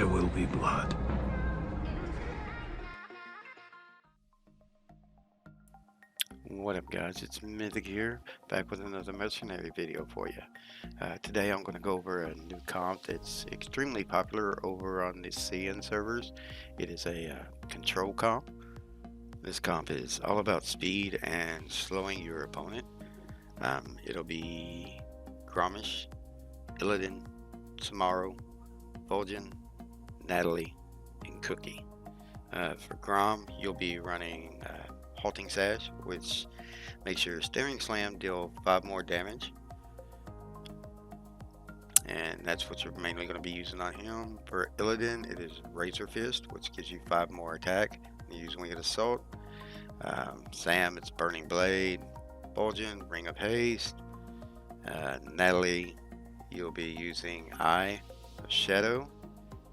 there will be blood. What up guys, it's Mythic here, back with another mercenary video for you. Today I'm going to go over a new comp that's extremely popular over on the CN servers. It is a control comp. This comp is all about speed and slowing your opponent. It'll be Gromish, Illidan, Samaro, Vol'jin, Natalie, and Cookie. For Grom, you'll be running Halting Sash, which makes your Staring Slam deal 5 more damage, and that's what you're mainly going to be using on him. For Illidan, it is Razor Fist, which gives you 5 more attack when you use Winged Assault. Sam, it's Burning Blade. Vol'jin, Ring of Haste. Natalie, you'll be using Eye of Shadow,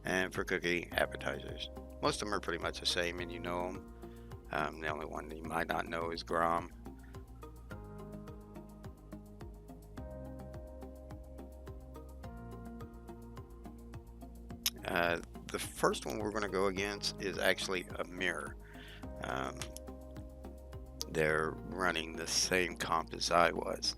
and for Cookie, Appetizers. Most of them are pretty much the same, and you know them. The only one that you might not know is Grom. The first one we're going to go against is actually a mirror. They're running the same comp as I was.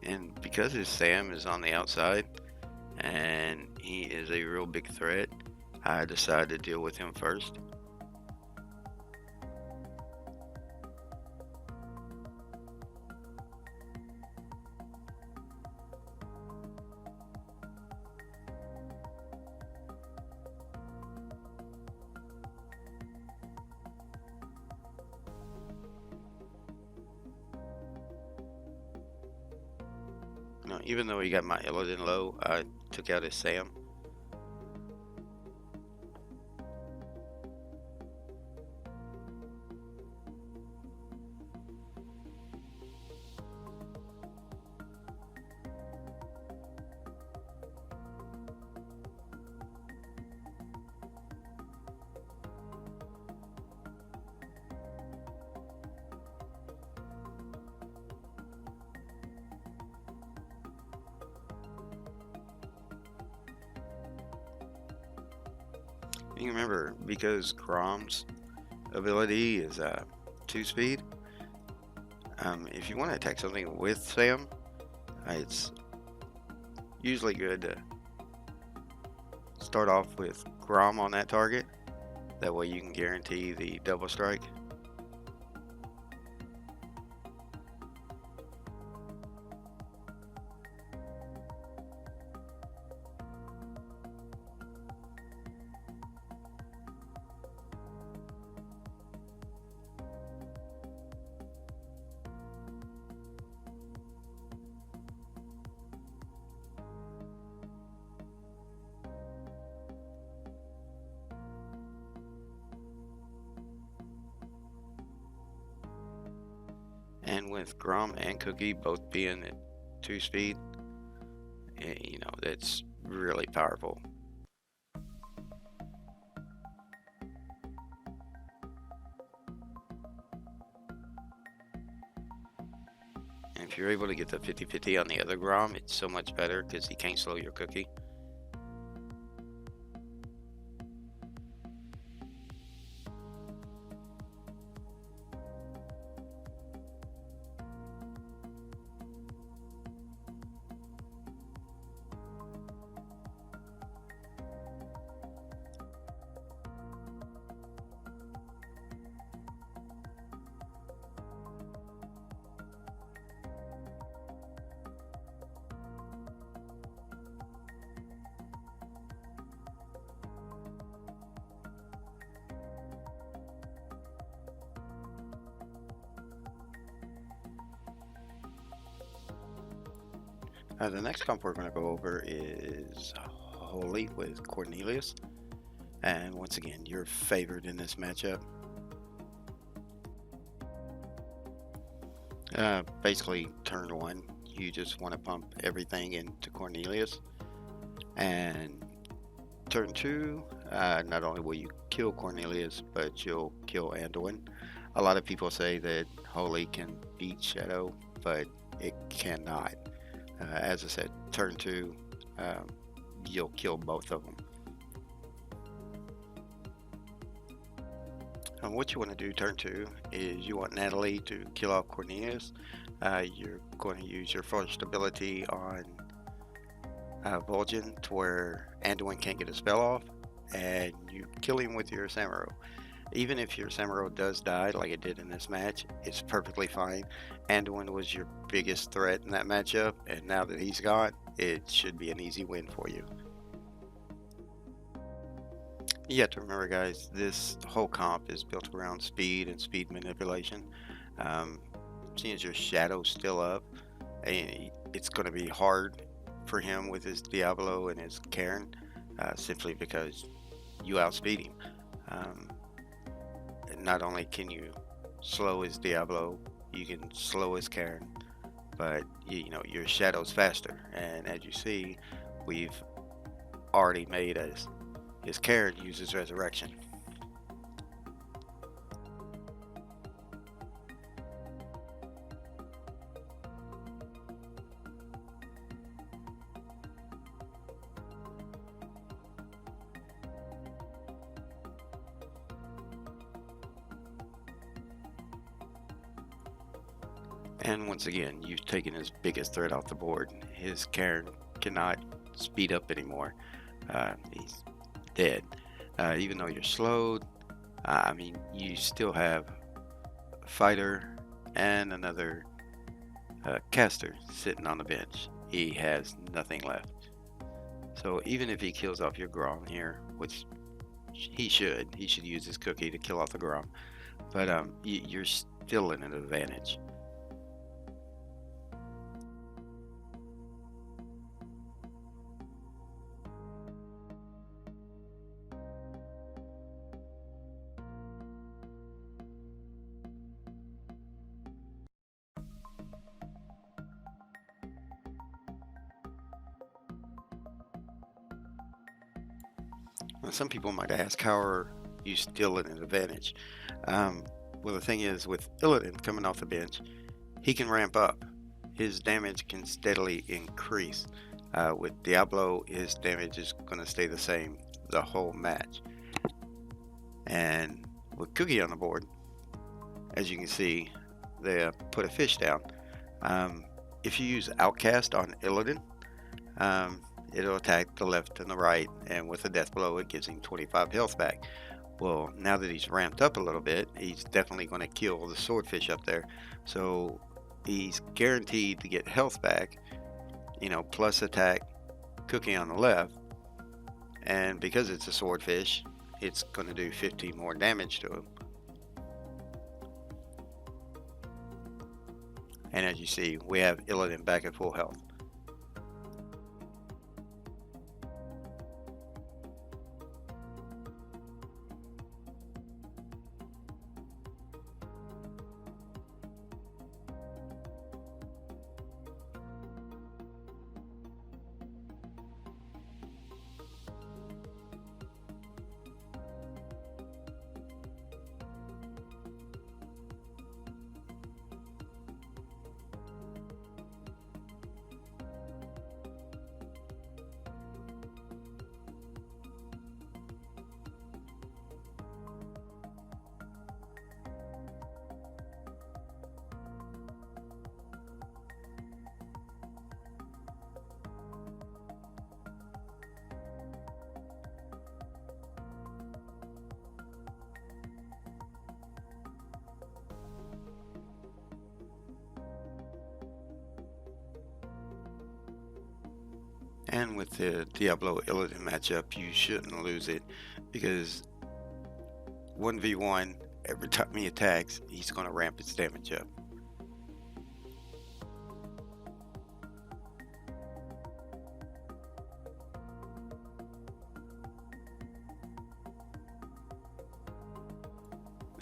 And because his Sam is on the outside and he is a real big threat, I decided to deal with him first. Now, even though he got my Illidan low, I took out his Sam. You remember, because Grom's ability is 2 speed, if you want to attack something with Sam, it's usually good to start off with Grom on that target. That way you can guarantee the double strike. And with Grom and Cookie both being at 2 speed, you know, that's really powerful. And if you're able to get the 50-50 on the other Grom, it's so much better because he can't slow your Cookie. The next comp we're going to go over is Holy with Cornelius. And once again, you're favored in this matchup. Basically, turn 1, you just want to pump everything into Cornelius. And turn 2, not only will you kill Cornelius, but you'll kill Anduin. A lot of people say that Holy can beat Shadow, but it cannot. As I said, turn 2, um, you'll kill both of them. And what you want to do turn 2 is you want Natalie to kill off Cornelius. You're going to use your first ability on Vulcan to where Anduin can't get a spell off, and you kill him with your Samuro. Even if your Samuro does die, like it did in this match, it's perfectly fine. Anduin was your biggest threat in that matchup, and now that he's gone, it should be an easy win for you. You have to remember, guys, this whole comp is built around speed and speed manipulation. Seeing as your Shadow's still up, it's going to be hard for him with his Diablo and his CAIRE, simply because you outspeed him. Not only can you slow his Diablo, you can slow his CAIRE, but you know your Shadow's faster. And as you see, we've already made his CAIRE uses Resurrection. And once again, you've taken his biggest threat off the board. His CAIRE cannot speed up anymore. He's dead. Even though you're slowed, I mean, you still have a fighter and another caster sitting on the bench. He has nothing left. So even if he kills off your Grom here, which he should use his cookie to kill off the Grom, but you're still in an advantage. Now, some people might ask, how are you still in an advantage? Well, the thing is, with Illidan coming off the bench, he can ramp up. His damage can steadily increase. With Diablo, his damage is going to stay the same the whole match. And with Cookie on the board, as you can see, they put a fish down. If you use Outcast on Illidan, it'll attack the left and the right, and with a death blow it gives him 25 health back. Well, now that he's ramped up a little bit, he's definitely going to kill the swordfish up there, so he's guaranteed to get health back, you know, plus attack Cookie on the left. And because it's a swordfish, it's going to do 15 more damage to him. And as you see, we have Illidan back at full health. And with the Diablo Illidan matchup, you shouldn't lose it, because 1v1, every time he attacks, he's going to ramp his damage up.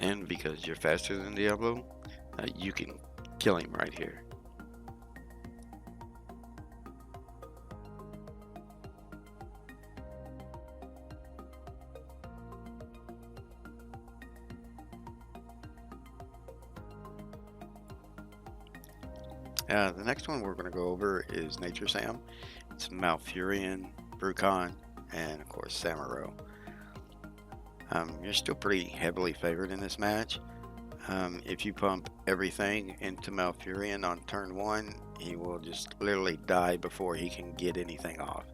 And because you're faster than Diablo, you can kill him right here. The next one we're going to go over is Nature Sam. It's Malfurion, Brucon, and of course Samuro. You're still pretty heavily favored in this match. If you pump everything into Malfurion on turn 1, he will just literally die before he can get anything off.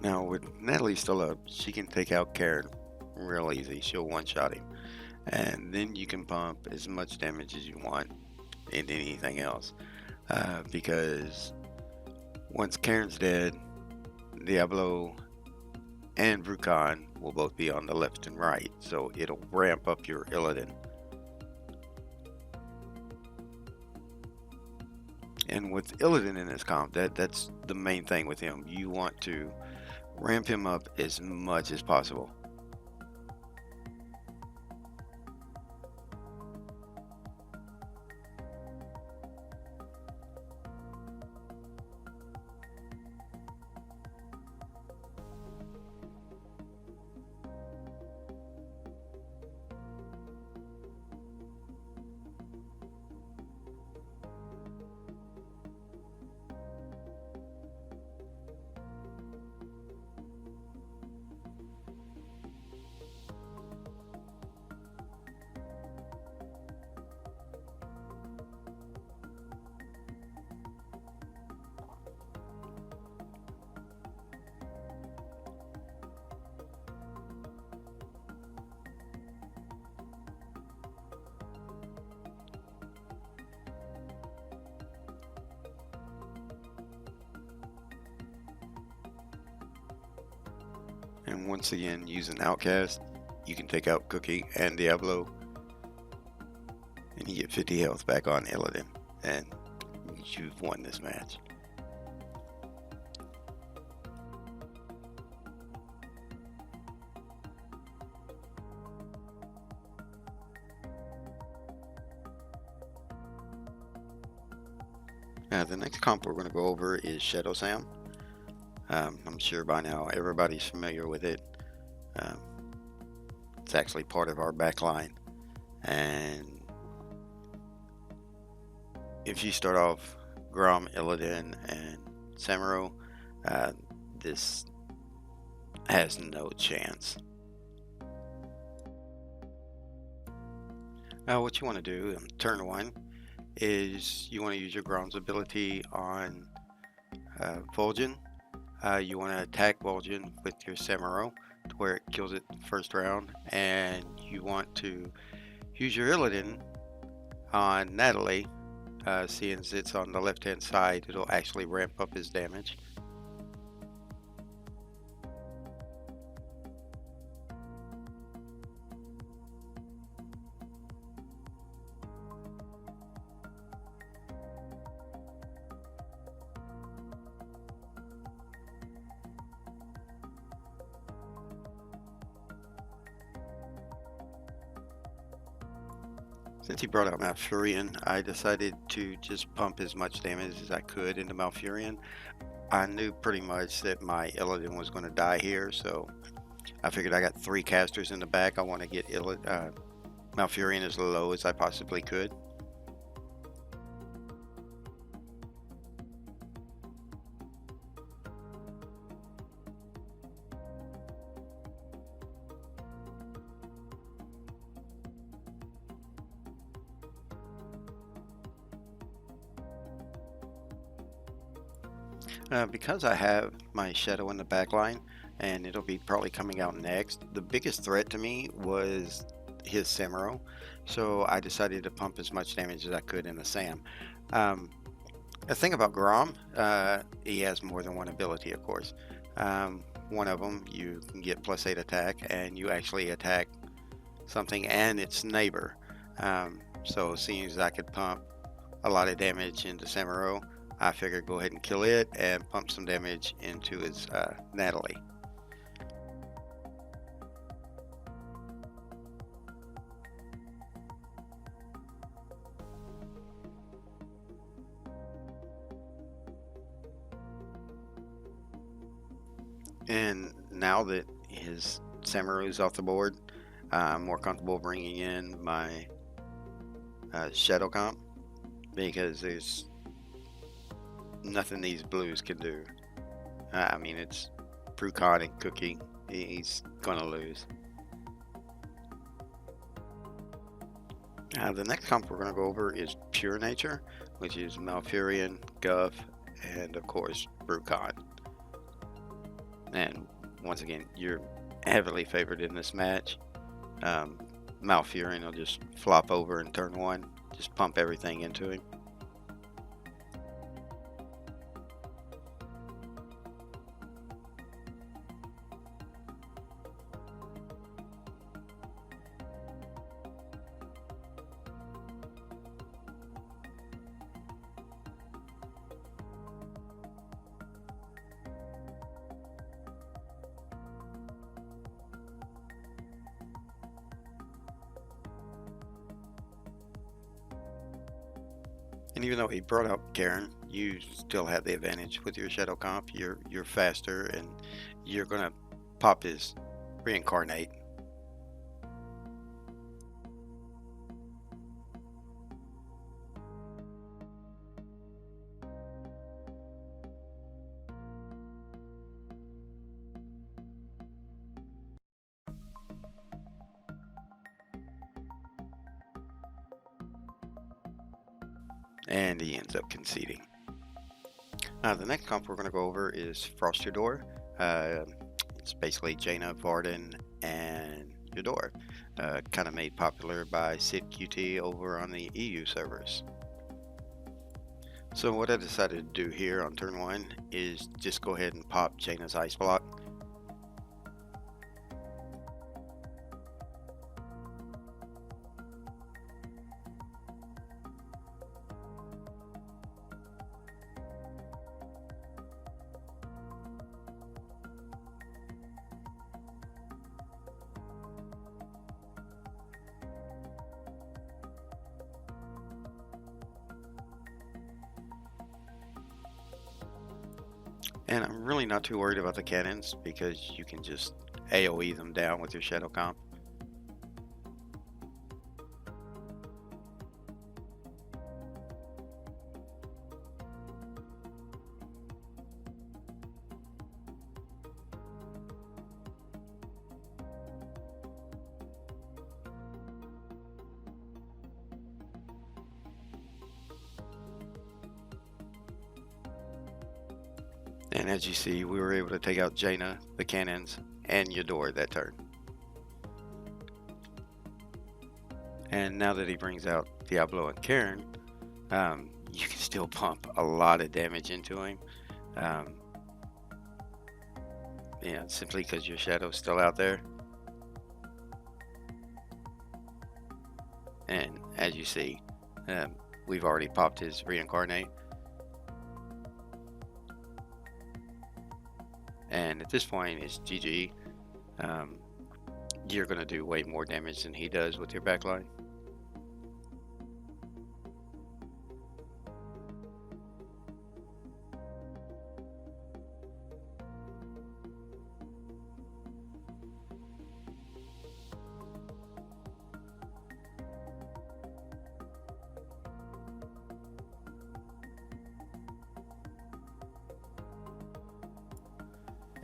Now with Natalie still up, she can take out CAIRE real easy. She'll one-shot him. And then you can pump as much damage as you want into anything else. Because once CAIRE's dead, DIABLO and Brucon will both be on the left and right, so it'll ramp up your Illidan. And with Illidan in this comp, that's the main thing with him. You want to ramp him up as much as possible. And once again, using Outcast, you can take out Cookie and DIABLO, and you get 50 health back on Illidan, and you've won this match. The next comp we're going to go over is Shadow Sam. I'm sure by now everybody's familiar with it. It's actually part of our backline, and if you start off Grom, Illidan, and Samuro, this has no chance. What you want to do in turn 1 is you want to use your Grom's ability on Vol'jin. You want to attack Vol'jin with your Samuro to where it kills it first round, and you want to use your Illidan on Natalie. Seeing as it's on the left hand side, it'll actually ramp up his damage. Since he brought out Malfurion, I decided to just pump as much damage as I could into Malfurion. I knew pretty much that my Illidan was going to die here, so I figured I got 3 casters in the back. I want to get Malfurion as low as I possibly could. Because I have my Shadow in the back line, and it'll be probably coming out next, the biggest threat to me was his Samuro, so I decided to pump as much damage as I could into Sam. The thing about Grom, he has more than one ability, of course. One of them, you can get +8 attack, and you actually attack something and its neighbor. So seeing as I could pump a lot of damage into Samuro, I figured go ahead and kill it and pump some damage into his Natalie. And now that his Samuro is off the board, I'm more comfortable bringing in my Shadow Comp, because there's nothing these blues can do. I mean, it's Prucon and Cookie. He's gonna lose. The next comp we're gonna go over is Pure Nature, which is Malfurion, Guff, and of course Brucon. And once again, you're heavily favored in this match. Malfurion will just flop over in turn 1, just pump everything into him. And even though he brought out Garen, you still have the advantage with your Shadow Comp. You're faster, and you're gonna pop his Reincarnate. And he ends up conceding. The next comp we're going to go over is Frost Eudora. It's basically Jaina, Varden, and Eudora. Kind of made popular by Sid QT over on the EU servers. So what I decided to do here on turn 1 is just go ahead and pop Jaina's Ice Block. And I'm really not too worried about the cannons, because you can just AoE them down with your Shadow Comp. And as you see, we were able to take out Jaina, the cannons, and Eudora that turn. And now that he brings out Diablo and CAIRE, you can still pump a lot of damage into him. Yeah, simply because your Shadow's still out there. And as you see, we've already popped his Reincarnate. And at this point, it's GG. You're going to do way more damage than he does with your backline.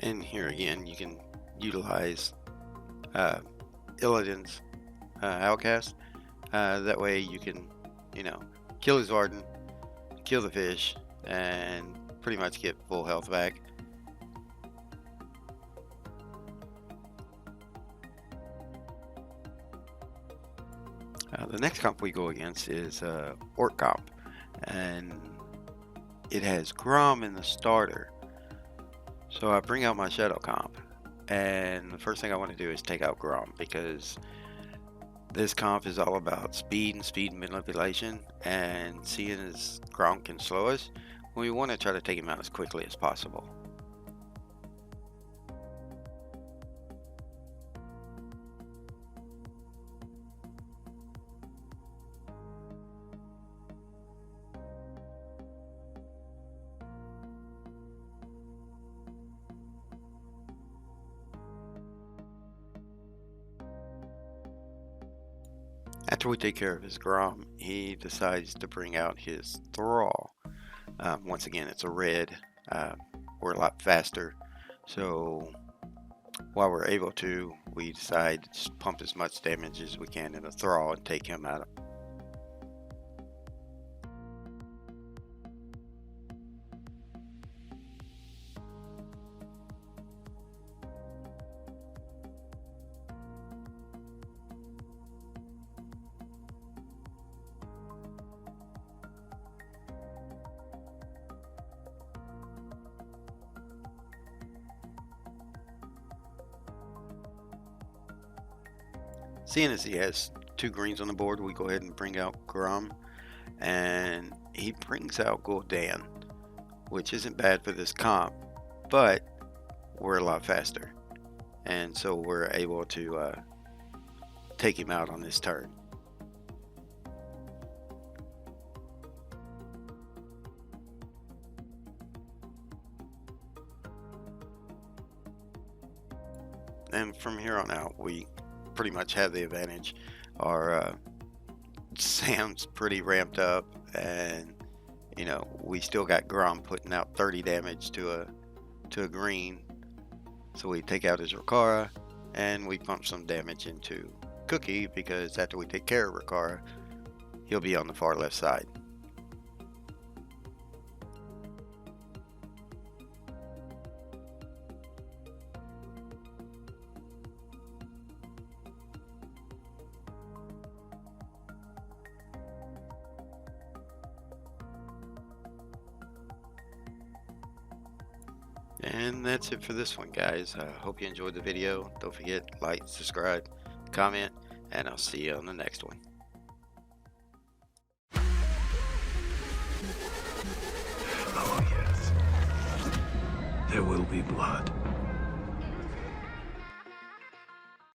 And here again, you can utilize Illidan's Outcast. That way you can, kill his Warden, kill the fish, and pretty much get full health back. The next comp we go against is Orc comp, and it has Grom in the starter. So I bring out my Shadow comp, and the first thing I want to do is take out Grom, because this comp is all about speed and speed manipulation, and seeing as Grom can slow us, we want to try to take him out as quickly as possible. After we take care of his Grom, he decides to bring out his Thrall. Once again, it's a red. We're a lot faster, so while we're able to, we decide to just pump as much damage as we can in a Thrall and take him out. Seeing as he has 2 greens on the board, we go ahead and bring out Grom, and he brings out Gul'dan, which isn't bad for this comp, but we're a lot faster, and so we're able to take him out on this turn. And from here on out, we pretty much have the advantage. Our Sam's pretty ramped up, and we still got Grom putting out 30 damage to a green. So we take out his Rukara, and we pump some damage into Cookie, because after we take care of Rukara, he'll be on the far left side. And that's it for this one, guys. I hope you enjoyed the video. Don't forget, like, subscribe, comment, and I'll see you on the next one. Oh, yes. There will be blood.